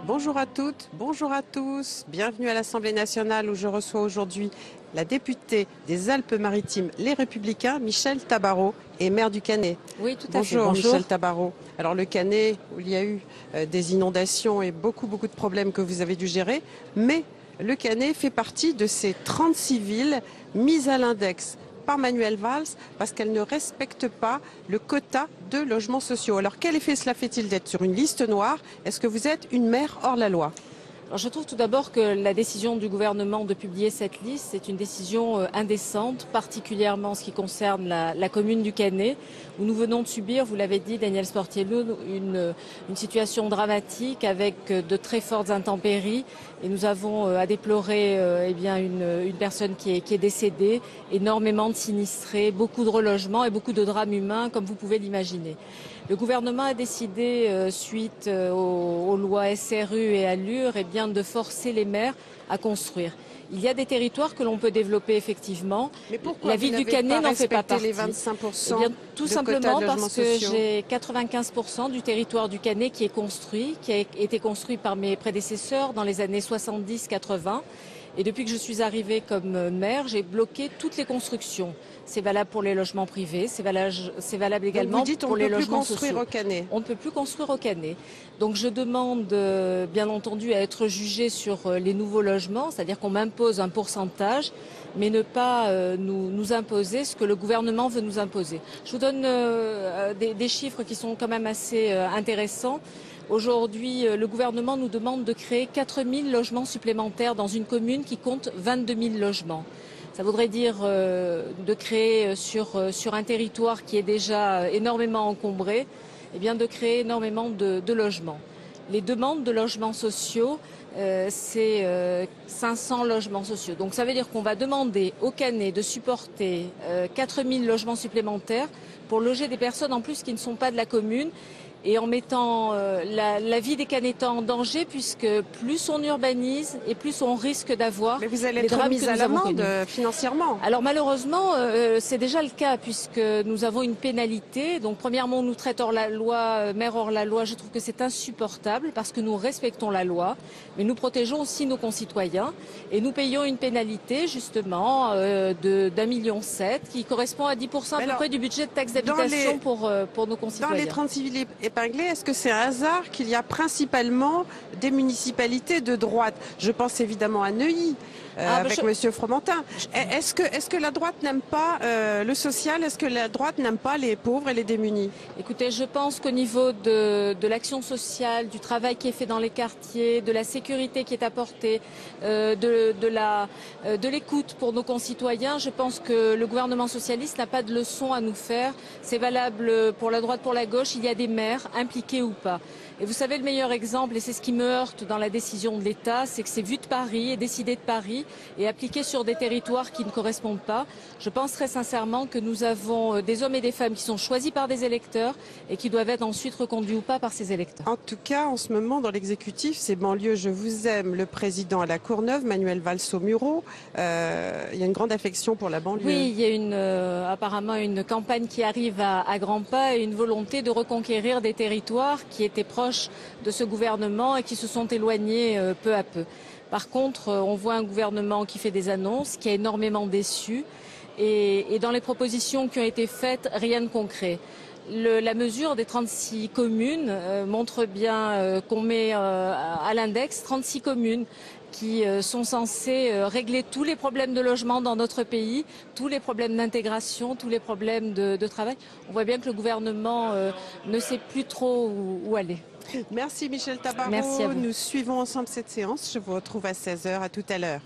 Bonjour à toutes, bonjour à tous. Bienvenue à l'Assemblée nationale où je reçois aujourd'hui la députée des Alpes-Maritimes, Les Républicains, Michèle Tabarot, et maire du Canet. Oui, tout à fait. Bonjour Bonjour. Michèle Tabarot. Alors le Canet, où il y a eu des inondations et beaucoup de problèmes que vous avez dû gérer, mais le Canet fait partie de ces 36 villes mises à l'index par Manuel Valls parce qu'elles ne respectent pas le quota de logements sociaux. Alors quel effet cela fait-il d'être sur une liste noire? Est-ce que vous êtes une maire hors la loi? Alors, je trouve tout d'abord que la décision du gouvernement de publier cette liste est une décision indécente, particulièrement en ce qui concerne la commune du Canet, où nous venons de subir, vous l'avez dit, Daniel Sportiello, une situation dramatique avec de très fortes intempéries. Et nous avons à déplorer une personne qui est décédée, énormément de sinistrés, beaucoup de relogements et beaucoup de drames humains, comme vous pouvez l'imaginer. Le gouvernement a décidé, suite aux lois SRU et ALUR, de forcer les maires à construire. Il y a des territoires que l'on peut développer effectivement. Mais pourquoi la ville du Canet n'en fait pas partie. Les 25% tout simplement parce que j'ai 95% du territoire du Canet qui est construit, qui a été construit par mes prédécesseurs dans les années 70-80. Et depuis que je suis arrivée comme maire, j'ai bloqué toutes les constructions. C'est valable pour les logements privés, c'est valable également pour les logements sociaux. On ne peut plus construire au Canet. Donc je demande bien entendu à être jugée sur les nouveaux logements, c'est-à-dire qu'on m'impose un pourcentage, mais ne pas nous imposer ce que le gouvernement veut nous imposer. Je vous donne des chiffres qui sont quand même assez intéressants. Aujourd'hui, le gouvernement nous demande de créer 4 000 logements supplémentaires dans une commune qui compte 22 000 logements. Ça voudrait dire de créer sur un territoire qui est déjà énormément encombré, de créer énormément de logements. Les demandes de logements sociaux, c'est 500 logements sociaux. Donc ça veut dire qu'on va demander au Canet de supporter 4 000 logements supplémentaires pour loger des personnes en plus qui ne sont pas de la commune, et en mettant la vie des Canetans en danger, puisque plus on urbanise et plus on risque d'avoir des drames. Mais vous allez être mise à l'amende financièrement. Alors malheureusement, c'est déjà le cas, puisque nous avons une pénalité. Donc premièrement, on nous traite hors la loi, maire hors la loi. Je trouve que c'est insupportable, parce que nous respectons la loi, mais nous protégeons aussi nos concitoyens. Et nous payons une pénalité, justement, d'1,7 million, qui correspond à 10% à peu près du budget de taxe d'habitation pour nos concitoyens. Dans les 36 villes épinglées, est-ce que c'est un hasard qu'il y a principalement des municipalités de droite? Je pense évidemment à Neuilly, avec Monsieur Fromentin. Est-ce que la droite n'aime pas le social? Est-ce que la droite n'aime pas les pauvres et les démunis? Écoutez, je pense qu'au niveau de l'action sociale, du travail qui est fait dans les quartiers, de la sécurité qui est apportée, de l'écoute pour nos concitoyens, je pense que le gouvernement socialiste n'a pas de leçon à nous faire. C'est valable pour la droite, pour la gauche. Il y a des maires impliqués ou pas. Et vous savez, le meilleur exemple, et c'est ce qui me heurte dans la décision de l'État, c'est que c'est vu de Paris et décidé de Paris et appliqué sur des territoires qui ne correspondent pas. Je pense très sincèrement que nous avons des hommes et des femmes qui sont choisis par des électeurs et qui doivent être ensuite reconduits ou pas par ces électeurs. En tout cas, en ce moment, dans l'exécutif, c'est Banlieue, je vous aime, le président à la Courneuve, Manuel Valls au Muro. Il y a une grande affection pour la banlieue. Oui, il y a apparemment une campagne qui arrive à grands pas et une volonté de reconquérir des territoires qui étaient proches de ce gouvernement et qui se sont éloignés peu à peu. Par contre, on voit un gouvernement qui fait des annonces, qui a énormément déçu, et dans les propositions qui ont été faites, rien de concret. La mesure des 36 communes montre bien qu'on met à l'index 36 communes qui sont censées régler tous les problèmes de logement dans notre pays, tous les problèmes d'intégration, tous les problèmes de travail. On voit bien que le gouvernement ne sait plus trop où aller. Merci Michèle Tabarot. Merci à vous. Nous suivons ensemble cette séance. Je vous retrouve à 16h. À tout à l'heure.